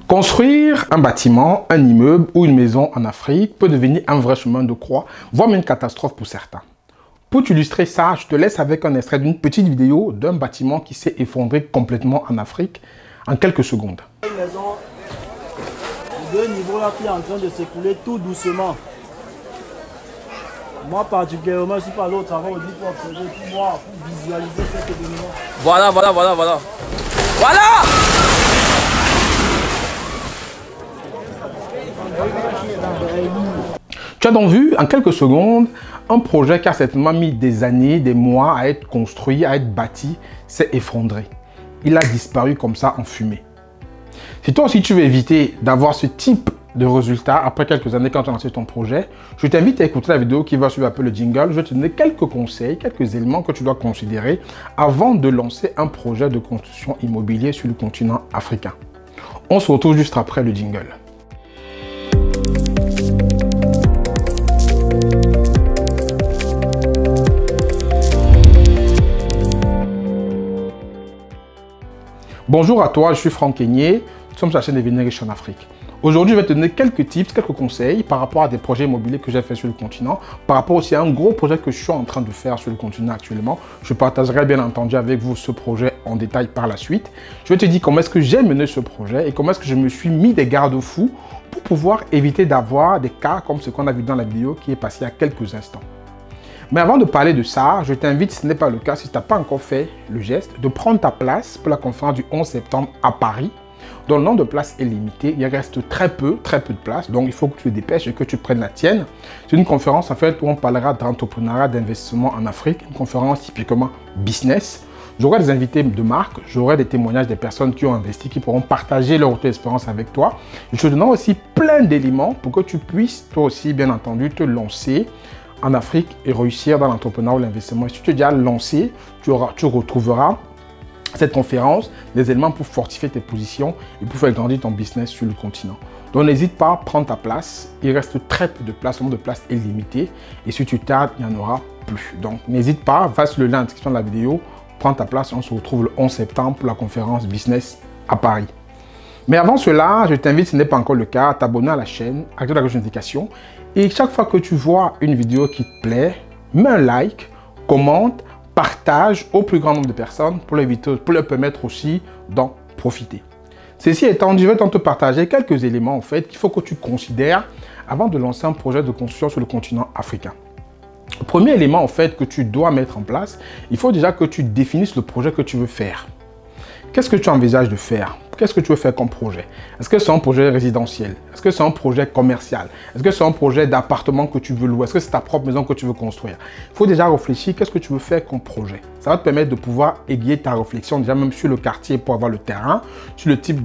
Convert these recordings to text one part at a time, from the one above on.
Construire un bâtiment, un immeuble ou une maison en Afrique peut devenir un vrai chemin de croix, voire même une catastrophe pour certains. Pour t'illustrer ça, je te laisse avec un extrait d'une petite vidéo d'un bâtiment qui s'est effondré complètement en Afrique en quelques secondes. Une maison de 2 niveaux là qui est en train de s'écouler tout doucement. Moi particulièrement, je suis pas allé au travail aujourd'hui pour observer, pour voir, pour visualiser cet événement. Voilà. Voilà! Tu as donc vu en quelques secondes un projet qui a certainement mis des années, des mois à être construit, à être bâti, s'est effondré. Il a disparu comme ça en fumée. Si toi aussi tu veux éviter d'avoir ce type de résultat après quelques années quand tu as lancé ton projet, je t'invite à écouter la vidéo qui va suivre un peu le jingle. Je vais te donner quelques conseils, quelques éléments que tu dois considérer avant de lancer un projet de construction immobilière sur le continent africain. On se retrouve juste après le jingle. Bonjour à toi, je suis Franck Kenyé, nous sommes sur la chaîne Devenir riche en Afrique. Aujourd'hui, je vais te donner quelques tips, quelques conseils par rapport à des projets immobiliers que j'ai fait sur le continent, par rapport aussi à un gros projet que je suis en train de faire sur le continent actuellement. Je partagerai bien entendu avec vous ce projet en détail par la suite. Je vais te dire comment est-ce que j'ai mené ce projet et comment est-ce que je me suis mis des garde-fous pour pouvoir éviter d'avoir des cas comme ce qu'on a vu dans la vidéo qui est passée il y a quelques instants. Mais avant de parler de ça, je t'invite, si ce n'est pas le cas, si tu n'as pas encore fait le geste, de prendre ta place pour la conférence du 11 septembre à Paris, dont le nombre de places est limité. Il reste très peu de places, donc il faut que tu te dépêches et que tu prennes la tienne. C'est une conférence en fait où on parlera d'entrepreneuriat, d'investissement en Afrique, une conférence typiquement business. J'aurai des invités de marque, j'aurai des témoignages des personnes qui ont investi, qui pourront partager leur expérience avec toi. Je te donnerai aussi plein d'éléments pour que tu puisses, toi aussi, bien entendu, te lancer en Afrique et réussir dans l'entrepreneuriat ou l'investissement. Si tu es déjà lancé, tu retrouveras cette conférence, des éléments pour fortifier tes positions et pour faire grandir ton business sur le continent. Donc n'hésite pas à prendre ta place. Il reste très peu de place, le nombre de places est limité et si tu tardes, il n'y en aura plus. Donc n'hésite pas, va sur le lien en description de la vidéo, prends ta place et on se retrouve le 11 septembre pour la conférence business à Paris. Mais avant cela, je t'invite, si ce n'est pas encore le cas, à t'abonner à la chaîne, activer la cloche de notification. Et chaque fois que tu vois une vidéo qui te plaît, mets un like, commente, partage au plus grand nombre de personnes pour leur permettre aussi d'en profiter. Ceci étant dit, je vais te partager quelques éléments en fait qu'il faut que tu considères avant de lancer un projet de construction sur le continent africain. Le premier élément en fait que tu dois mettre en place, il faut déjà que tu définisses le projet que tu veux faire. Qu'est-ce que tu envisages de faire? Qu'est-ce que tu veux faire comme projet? Est-ce que c'est un projet résidentiel? Est-ce que c'est un projet commercial? Est-ce que c'est un projet d'appartement que tu veux louer? Est-ce que c'est ta propre maison que tu veux construire? Il faut déjà réfléchir, qu'est-ce que tu veux faire comme projet? Ça va te permettre de pouvoir aiguiller ta réflexion déjà même sur le quartier pour avoir le terrain, sur le type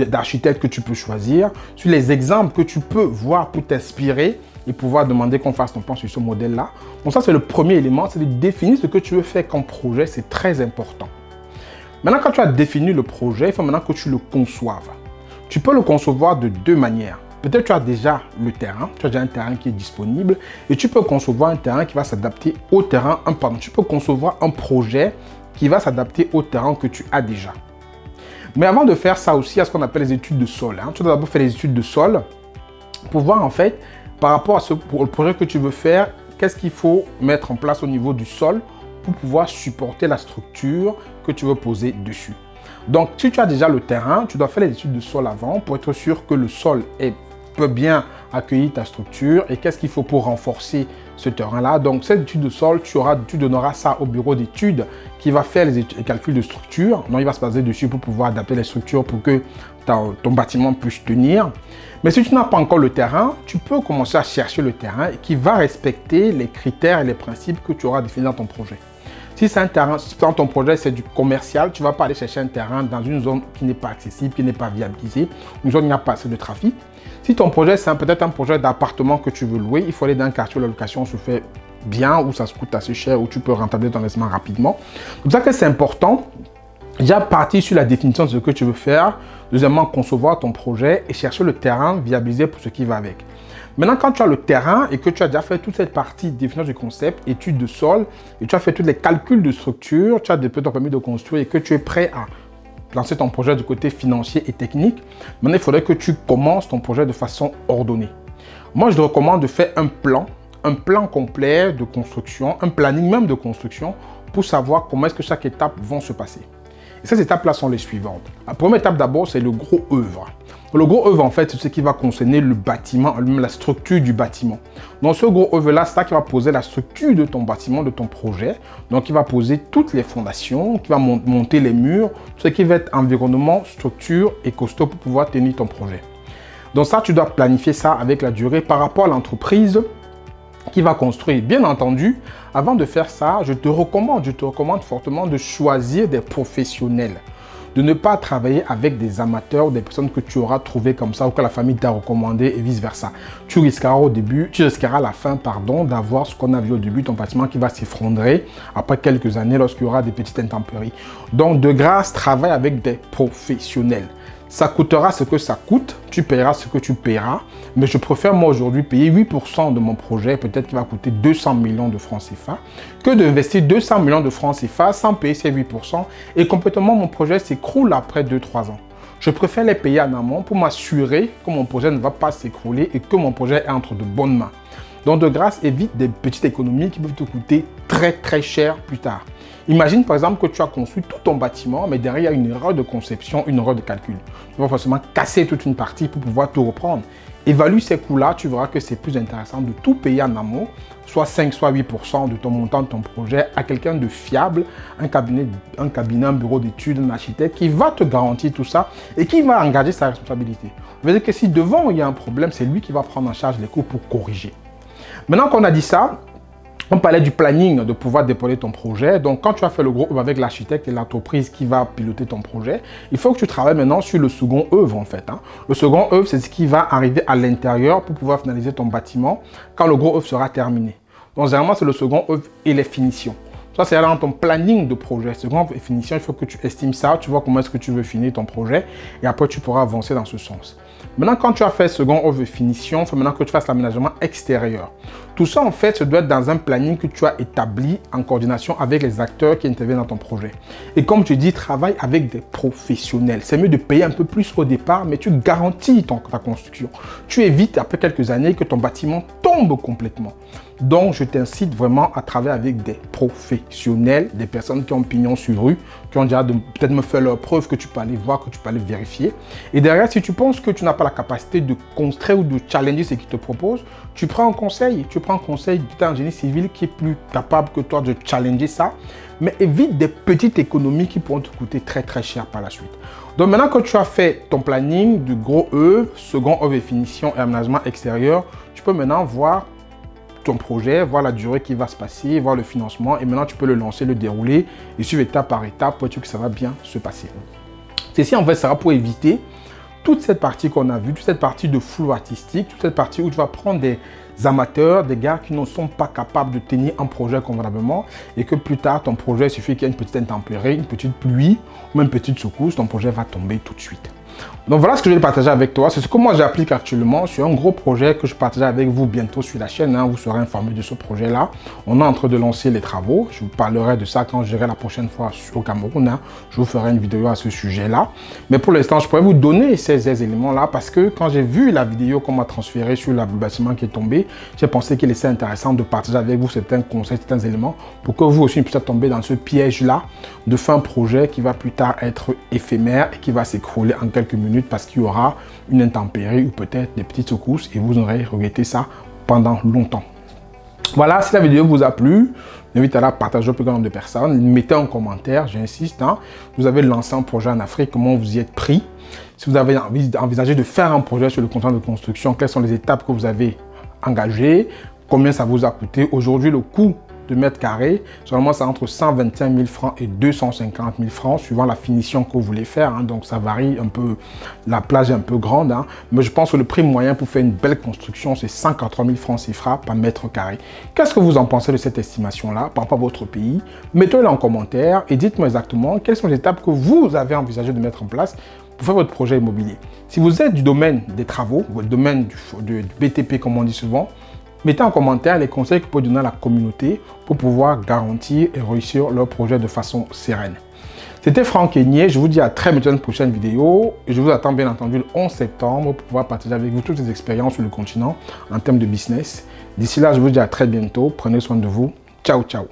d'architecte que tu peux choisir, sur les exemples que tu peux voir pour t'inspirer et pouvoir demander qu'on fasse ton plan sur ce modèle-là. Donc ça, c'est le premier élément, c'est de définir ce que tu veux faire comme projet, c'est très important. Maintenant, quand tu as défini le projet, il faut maintenant que tu le conçoives. Tu peux le concevoir de deux manières. Peut-être que tu as déjà le terrain, tu as déjà un terrain qui est disponible et tu peux concevoir un terrain qui va s'adapter au terrain. Tu peux concevoir un projet qui va s'adapter au terrain que tu as déjà. Mais avant de faire ça aussi, il y a ce qu'on appelle les études de sol. Tu dois d'abord faire les études de sol pour voir en fait, par rapport à le projet que tu veux faire, qu'est-ce qu'il faut mettre en place au niveau du sol pour pouvoir supporter la structure que tu veux poser dessus. Donc, si tu as déjà le terrain, tu dois faire les études de sol avant pour être sûr que le sol peut bien accueillir ta structure et qu'est-ce qu'il faut pour renforcer ce terrain-là. Donc, cette étude de sol, tu donneras ça au bureau d'études qui va faire les calculs de structure. Donc, il va se baser dessus pour pouvoir adapter les structures pour que ton bâtiment puisse tenir. Mais si tu n'as pas encore le terrain, tu peux commencer à chercher le terrain qui va respecter les critères et les principes que tu auras définis dans ton projet. Si c'est un terrain, si dans ton projet c'est du commercial, tu ne vas pas aller chercher un terrain dans une zone qui n'est pas accessible, qui n'est pas viabilisée, une zone où il n'y a pas assez de trafic. Si ton projet c'est peut-être un projet d'appartement que tu veux louer, il faut aller dans un quartier où la location se fait bien, où ça se coûte assez cher, où tu peux rentabiliser ton investissement rapidement. C'est pour ça que c'est important. Déjà partir sur la définition de ce que tu veux faire. Deuxièmement, concevoir ton projet et chercher le terrain viabilisé pour ce qui va avec. Maintenant, quand tu as le terrain et que tu as déjà fait toute cette partie définition du concept, étude de sol, et tu as fait tous les calculs de structure, tu as ton permis de construire et que tu es prêt à lancé ton projet du côté financier et technique. Maintenant, il faudrait que tu commences ton projet de façon ordonnée. Moi, je te recommande de faire un plan complet de construction, un planning même de construction pour savoir comment est-ce que chaque étape va se passer. Et ces étapes-là sont les suivantes. La première étape d'abord, c'est le gros œuvre. Le gros œuvre, en fait, c'est ce qui va concerner le bâtiment, la structure du bâtiment. Donc, ce gros œuvre-là, c'est ça qui va poser la structure de ton bâtiment, de ton projet. Donc, il va poser toutes les fondations, qui va monter les murs, tout ce qui va être environnement, structure et costaud pour pouvoir tenir ton projet. Donc ça, tu dois planifier ça avec la durée par rapport à l'entreprise qui va construire. Bien entendu, avant de faire ça, je te recommande fortement de choisir des professionnels. De ne pas travailler avec des amateurs, des personnes que tu auras trouvées comme ça ou que la famille t'a recommandé et vice versa. Tu risqueras à la fin, d'avoir ce qu'on a vu au début, ton bâtiment qui va s'effondrer après quelques années lorsqu'il y aura des petites intempéries. Donc de grâce, travaille avec des professionnels. Ça coûtera ce que ça coûte, tu paieras ce que tu paieras, mais je préfère moi aujourd'hui payer 8% de mon projet, peut-être qu'il va coûter 200 millions de francs CFA, que d'investir 200 millions de francs CFA sans payer ces 8% et complètement mon projet s'écroule après 2-3 ans. Je préfère les payer en amont pour m'assurer que mon projet ne va pas s'écrouler et que mon projet est entre de bonnes mains. Donc de grâce, évite des petites économies qui peuvent te coûter très cher plus tard. Imagine par exemple que tu as construit tout ton bâtiment, mais derrière il y a une erreur de conception, une erreur de calcul. Tu vas forcément casser toute une partie pour pouvoir tout reprendre. Évalue ces coûts-là, tu verras que c'est plus intéressant de tout payer en amont, soit 5, soit 8% de ton montant de ton projet à quelqu'un de fiable, un cabinet, un bureau d'études, un architecte qui va te garantir tout ça et qui va engager sa responsabilité. Vous voyez que si devant il y a un problème, c'est lui qui va prendre en charge les coûts pour corriger. Maintenant qu'on a dit ça, on parlait du planning, de pouvoir déployer ton projet. Donc, quand tu as fait le gros œuvre avec l'architecte et l'entreprise qui va piloter ton projet, il faut que tu travailles maintenant sur le second œuvre, en fait. Le second œuvre, c'est ce qui va arriver à l'intérieur pour pouvoir finaliser ton bâtiment quand le gros œuvre sera terminé. Donc, généralement, c'est le second œuvre et les finitions. Ça, c'est dans ton planning de projet. Second œuvre et finition, il faut que tu estimes ça. Tu vois comment est-ce que tu veux finir ton projet et après, tu pourras avancer dans ce sens. Maintenant, quand tu as fait second œuvre et finition, il faut maintenant que tu fasses l'aménagement extérieur. Tout ça, en fait, ça doit être dans un planning que tu as établi en coordination avec les acteurs qui interviennent dans ton projet. Et comme tu dis, travaille avec des professionnels. C'est mieux de payer un peu plus au départ, mais tu garantis ta construction. Tu évites, après quelques années, que ton bâtiment tombe complètement. Donc, je t'incite vraiment à travailler avec des professionnels, des personnes qui ont pignon sur rue, qui ont déjà peut-être me fait leur preuve que tu peux aller voir, que tu peux aller vérifier. Et derrière, si tu penses que tu n'as pas la capacité de construire ou de challenger ce qu'ils te proposent, tu prends un conseil. Tu prends un conseil d'un génie civil qui est plus capable que toi de challenger ça. Mais évite des petites économies qui pourront te coûter très cher par la suite. Donc maintenant que tu as fait ton planning du gros œuvre, second œuvre et finition et aménagement extérieur, tu peux maintenant voir ton projet, voir la durée qui va se passer, voir le financement et maintenant tu peux le lancer, le dérouler et suivre étape par étape pour être sûr que ça va bien se passer. Ceci en fait sera pour éviter toute cette partie qu'on a vue, toute cette partie de flou artistique, toute cette partie où tu vas prendre des amateurs, des gars qui ne sont pas capables de tenir un projet convenablement et que plus tard ton projet, il suffit qu'il y ait une petite intempérie, une petite pluie ou une petite secousse, ton projet va tomber tout de suite. Donc voilà ce que je vais partager avec toi. C'est ce que moi j'applique actuellement sur un gros projet que je partagerai avec vous bientôt sur la chaîne. Vous serez informé de ce projet-là. On est en train de lancer les travaux. Je vous parlerai de ça quand j'irai la prochaine fois au Cameroun. Je vous ferai une vidéo à ce sujet-là. Mais pour l'instant, je pourrais vous donner ces éléments-là parce que quand j'ai vu la vidéo qu'on m'a transférée sur le bâtiment qui est tombé, j'ai pensé qu'il était intéressant de partager avec vous certains conseils, certains éléments pour que vous aussi puissiez tomber dans ce piège-là de faire un projet qui va plus tard être éphémère et qui va s'écrouler en quelques minutes parce qu'il y aura une intempérie ou peut-être des petites secousses et vous aurez regretté ça pendant longtemps. Voilà, si la vidéo vous a plu, j'invite à la partager au plus grand nombre de personnes. Mettez en commentaire, j'insiste, vous avez lancé un projet en Afrique, comment vous y êtes pris. Si vous avez envisagé de faire un projet sur le contrat de construction, quelles sont les étapes que vous avez engagées, combien ça vous a coûté. Aujourd'hui, le coût de mètre carré, généralement c'est entre 125 000 francs et 250 000 francs suivant la finition que vous voulez faire, donc ça varie un peu, la plage est un peu grande, mais je pense que le prix moyen pour faire une belle construction c'est 180 000 francs CFA par mètre carré. Qu'est-ce que vous en pensez de cette estimation là par rapport à votre pays? Mettez-le en commentaire et dites-moi exactement quelles sont les étapes que vous avez envisagé de mettre en place pour faire votre projet immobilier. Si vous êtes du domaine des travaux, ou du domaine du BTP comme on dit souvent, mettez en commentaire les conseils que vous pouvez donner à la communauté pour pouvoir garantir et réussir leur projet de façon sereine. C'était Franck Aigné, je vous dis à très bientôt dans une prochaine vidéo. Et je vous attends bien entendu le 11 septembre pour pouvoir partager avec vous toutes les expériences sur le continent en termes de business. D'ici là, je vous dis à très bientôt. Prenez soin de vous. Ciao, ciao.